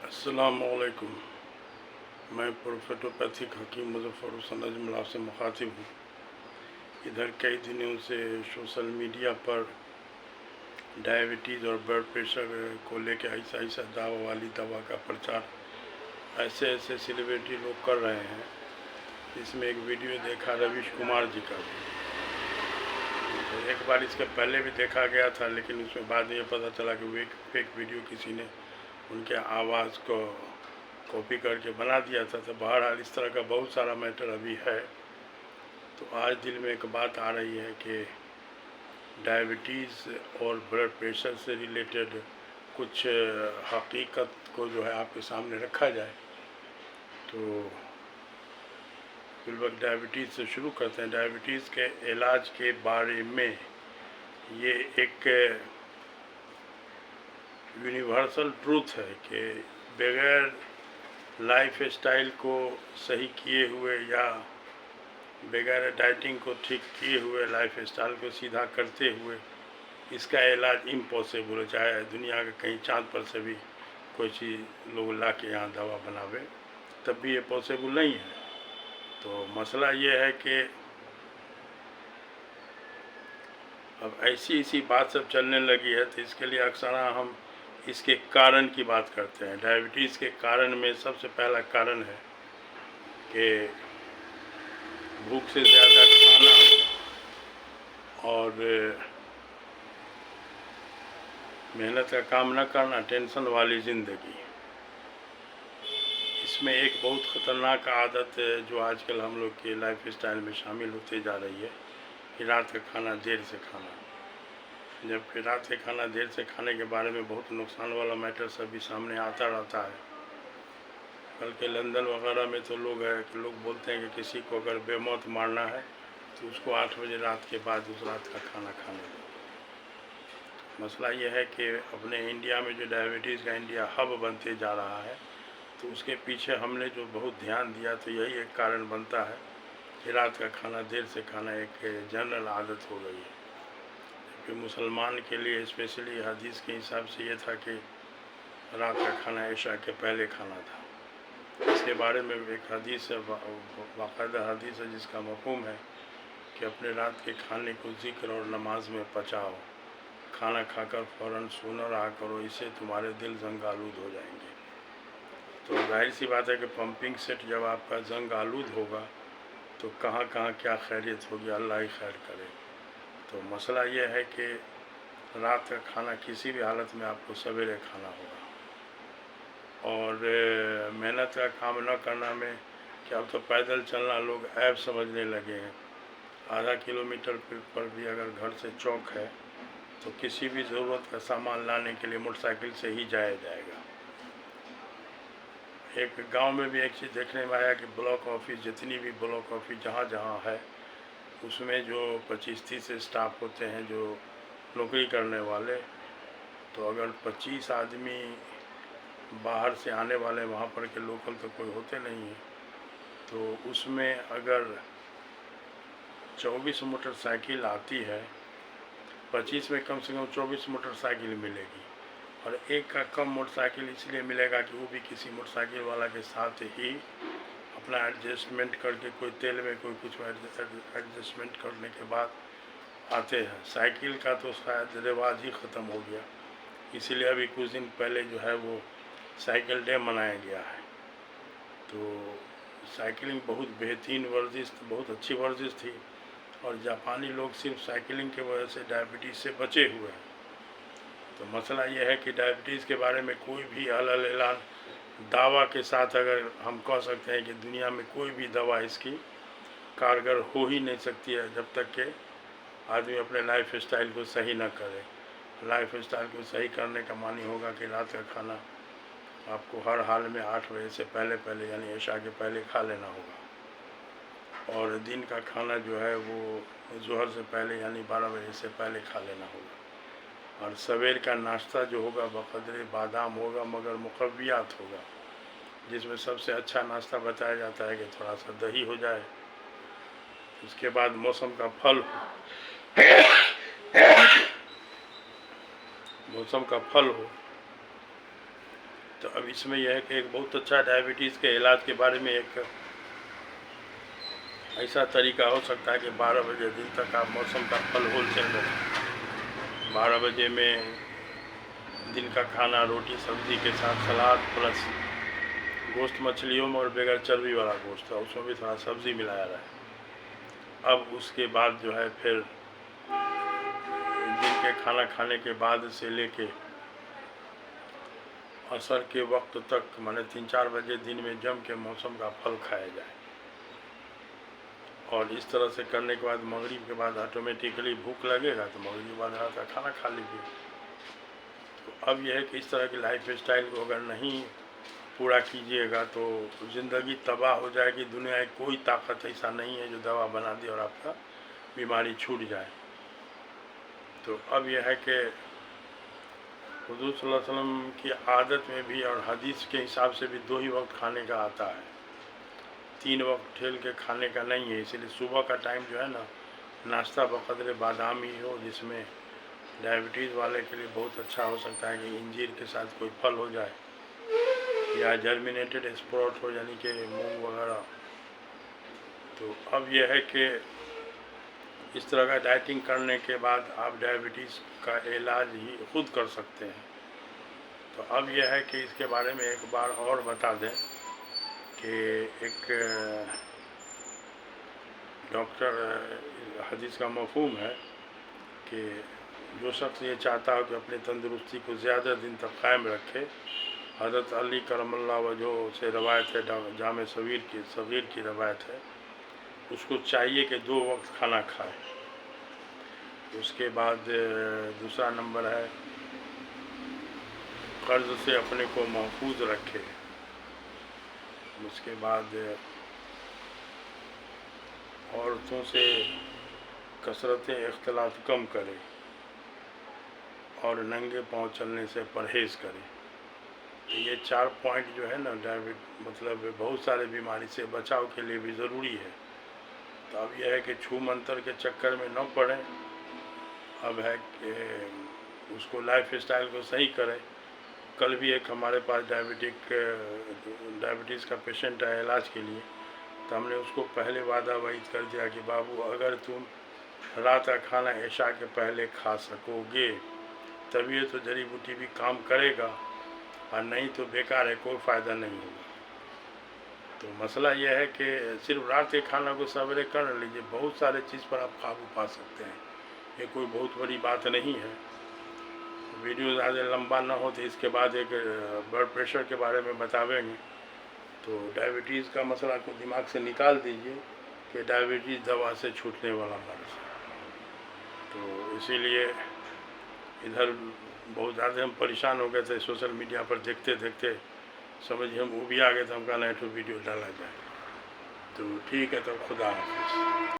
अस्सलामुअलैकुम। मैं प्रोफेटोपैथिक हकीम मुज़फ़्फ़र हुसैन अजमल आपसे मुखातिब हूँ। इधर कई दिनों से सोशल मीडिया पर डायबिटीज़ और ब्लड प्रेशर को लेकर ऐसा ऐसा दावा वाली दवा का प्रचार ऐसे ऐसे सेलिब्रिटी लोग कर रहे हैं। इसमें एक वीडियो देखा रवीश कुमार जी का, एक बार इसके पहले भी देखा गया था, लेकिन उसमें बाद में ये पता चला कि वो एक फेक वीडियो किसी ने उनके आवाज़ को कॉपी करके बना दिया था। तो बहरहाल इस तरह का बहुत सारा मैटर अभी है। तो आज दिल में एक बात आ रही है कि डायबिटीज़ और ब्लड प्रेशर से रिलेटेड कुछ हकीकत को जो है आपके सामने रखा जाए। तो फिलवक्त डायबिटीज़ से शुरू करते हैं। डायबिटीज़ के इलाज के बारे में ये एक यूनिवर्सल ट्रूथ है कि बगैर लाइफ स्टाइल को सही किए हुए या बगैर डाइटिंग को ठीक किए हुए, लाइफ स्टाइल को सीधा करते हुए इसका इलाज इम्पॉसिबल है। चाहे दुनिया के कहीं चांद पर से भी कोई चीज़ लोग ला के यहाँ दवा बनावे, तब भी ये पॉसिबल नहीं है। तो मसला ये है कि अब ऐसी बात सब चलने लगी है, तो इसके लिए अक्सर हम इसके कारण की बात करते हैं। डायबिटीज़ के कारण में सबसे पहला कारण है कि भूख से ज़्यादा खाना और मेहनत का काम न करना, टेंशन वाली ज़िंदगी। इसमें एक बहुत ख़तरनाक आदत जो आजकल हम लोग के लाइफ स्टाइल में शामिल होते जा रही है कि रात का खाना देर से खाना। जबकि रात के खाना देर से खाने के बारे में बहुत नुकसान वाला मैटर सभी सामने आता रहता है। बल्कि लंदन वगैरह में तो लोग बोलते हैं कि किसी को अगर बेमौत मारना है तो उसको 8 बजे रात के बाद उस रात का खाना खाने दो। मसला ये है कि अपने इंडिया में जो डायबिटीज़ का इंडिया हब बनते जा रहा है, तो उसके पीछे हमने जो बहुत ध्यान दिया, तो यही एक कारण बनता है कि रात का खाना देर से खाना एक जनरल आदत हो गई है। कि मुसलमान के लिए स्पेशली हदीस के हिसाब से ये था कि रात का खाना इशा के पहले खाना था। इसके बारे में एक हदीस है, बाकायदा हदीस है, जिसका मफ़हूम है कि अपने रात के खाने को ज़िक्र और नमाज में पचाओ। खाना खाकर फ़ौरन सोना रहा करो, इससे तुम्हारे दिल जंग आलूद हो जाएंगे। तो जाहिर सी बात है कि पंपिंग सेट जब आपका जंग आलूद होगा तो कहाँ कहाँ क्या खैरियत होगी, अल्लाह ही खैर करे। तो मसला ये है कि रात का खाना किसी भी हालत में आपको सवेरे खाना होगा। और मेहनत का काम न करना में कि अब तो पैदल चलना लोग ऐब समझने लगे हैं। आधा किलोमीटर पर भी अगर घर से चौक है तो किसी भी ज़रूरत का सामान लाने के लिए मोटरसाइकिल से ही जाया जाएगा। एक गांव में भी एक चीज़ देखने में आया कि ब्लॉक ऑफिस, जितनी भी ब्लॉक ऑफिस जहाँ जहाँ है, उसमें जो 25-30 स्टाफ होते हैं जो नौकरी करने वाले, तो अगर 25 आदमी बाहर से आने वाले वहाँ पर के लोकल तो कोई होते नहीं हैं, तो उसमें अगर 24 मोटरसाइकिल आती है, 25 में कम से कम 24 मोटरसाइकिल मिलेगी। और एक का कम मोटरसाइकिल इसलिए मिलेगा कि वो भी किसी मोटरसाइकिल वाला के साथ ही अपना एडजस्टमेंट करके, कोई तेल में कोई कुछ एडजस्टमेंट करने के बाद आते हैं। साइकिल का तो शायद रिवाज ही ख़त्म हो गया, इसीलिए अभी कुछ दिन पहले जो है वो साइकिल डे मनाया गया है। तो साइकिलिंग बहुत बेहतरीन वर्जिश, बहुत अच्छी वर्जिश थी, और जापानी लोग सिर्फ साइकिलिंग की वजह से डायबिटीज़ से बचे हुए हैं। तो मसला ये है कि डायबिटीज़ के बारे में कोई भी अलग ऐलान दावा के साथ अगर हम कह सकते हैं कि दुनिया में कोई भी दवा इसकी कारगर हो ही नहीं सकती है जब तक कि आदमी अपने लाइफ स्टाइल को सही ना करे। लाइफ स्टाइल को सही करने का मानी होगा कि रात का खाना आपको हर हाल में 8 बजे से पहले यानी इशा के पहले खा लेना होगा, और दिन का खाना जो है वो ज़ोहर से पहले यानी 12 बजे से पहले खा लेना होगा। और सवेर का नाश्ता जो होगा बक़दर बादाम होगा, मगर मुक़व्वियात होगा, जिसमें सबसे अच्छा नाश्ता बताया जाता है कि थोड़ा सा दही हो जाए। उसके बाद मौसम का फल हो, تو اب اس میں یہ ہے کہ ایک بہت اچھا ڈائبٹیز کے علاج کے بارے میں ایک ایسا طریقہ ہو سکتا ہے کہ 12 بجے دن تک آپ موسم کا پھل ہول سیل میں 12 بجے میں دن کا کھانا روٹی سبزی کے ساتھ سلاد پلس گوشت مچھلیوں میں اور بغیر چربی والا گوشت تھا، اس میں بھی تھوڑا سبزی ملایا رہا ہے۔ اب اس کے بعد جو ہے پھر دن کے کھانا کھانے کے بعد سے لے کے عصر کے وقت تک مانے 3-4 بجے دن میں جم کے موسم کا پھل کھایا جائے، اور اس طرح سے کرنے کے بعد مغرب کے بعد آٹومیٹکلی بھوک لگے گا تو مغرب کے بعد رات کا کھانا کھا لیجیے۔ تو اب یہ ہے کہ اس طرح کی لائف اسٹائل کو اگر نہیں پورا کیجیے گا تو زندگی تباہ ہو جائے گی۔ دنیا کی کوئی طاقت ایسا نہیں ہے جو دوا بنا دے اور آپ کا بیماری چھوٹ جائے۔ تو اب یہ ہے کہ حضور صلی اللہ علیہ وسلم کی عادت میں بھی اور حدیث کے حساب سے بھی 2 ہی وقت کھانے کا آتا ہے، 3 وقت ٹھیل کے کھانے کا نہیں ہے۔ اس لیے صبح کا ٹائم جو ہے نا ناشتہ بقدر بادام ہی ہو، جس میں ڈائبٹیز والے کے لیے بہت اچھا ہو سکتا ہے کہ انجیر کے ساتھ کوئی پھل ہو جائے یا جرمینیٹڈ اسپروٹ ہو، یعنی کہ مونگ وغیرہ۔ تو اب یہ ہے کہ اس طرح کا ڈائٹنگ کرنے کے بعد آپ ڈائبٹیز کا علاج ہی خود کر سکتے ہیں۔ تو اب یہ ہے کہ اس کے بارے میں ایک بار اور بتا دیں کہ ایک ڈاکٹر حدیث کا مفہوم ہے کہ جو شخص یہ چاہتا ہو کہ اپنی تندرستی کو زیادہ دن تک قائم رکھے، حضرت علی کرم اللہ وجہہ سے روایت ہے، جامع صغیر کی روایت ہے، اس کو چاہیے کہ 2 وقت کھانا کھائے۔ اس کے بعد دوسرا نمبر ہے قرض سے اپنے کو محفوظ رکھے۔ اس کے بعد عورتوں سے کثرت اختلاط کم کرے اور ننگے پاؤں چلنے سے پرہیز کرے۔ یہ 4 پوائنٹ جو ہے نا مطلب بہت سارے بیماری سے بچاؤ کے لیے بھی ضروری ہے۔ تو اب یہ ہے کہ چھو منتر کے چکر میں نہ پڑیں، اب ہے کہ اس کو لائف اسٹائل کو صحیح کریں۔ کل بھی ایک ہمارے پاس ڈائبٹیز کا پیشنٹ ہے علاج کے لیے، تو ہم نے اس کو پہلے وعدہ وعید کر دیا کہ بابو اگر تم رات کا کھانا عشاء کے پہلے کھا سکو گے تبھی تو جڑی بوٹی بھی کام کرے گا، اور نہیں تو بیکار ہے، کوئی فائدہ نہیں ہوگا۔ تو مسئلہ یہ ہے کہ صرف رات کے کھانا کو سویرے کر لیجیے، بہت سارے چیز پر آپ قابو پا سکتے ہیں، یہ کوئی بہت بڑی بات نہیں ہے۔ ویڈیو زیادہ لمبا نہ ہو تو اس کے بعد ایک بلڈ پریشر کے بارے میں بتاویں گے۔ تو ڈائبٹیز کا مسئلہ کو دماغ سے نکال دیجیے کہ ڈائبٹیز دوا سے چھوٹنے والا مرض ہے۔ تو اسی لیے ادھر بہت زیادہ ہم پریشان ہو گئے تھے، سوشل میڈیا پر دیکھتے دیکھتے سمجھیے ہم وہ بھی آ گئے تھے، ہم کہا نہیں تو ویڈیو ڈالا جائے۔ تو ٹھیک ہے، تو خدا حافظ۔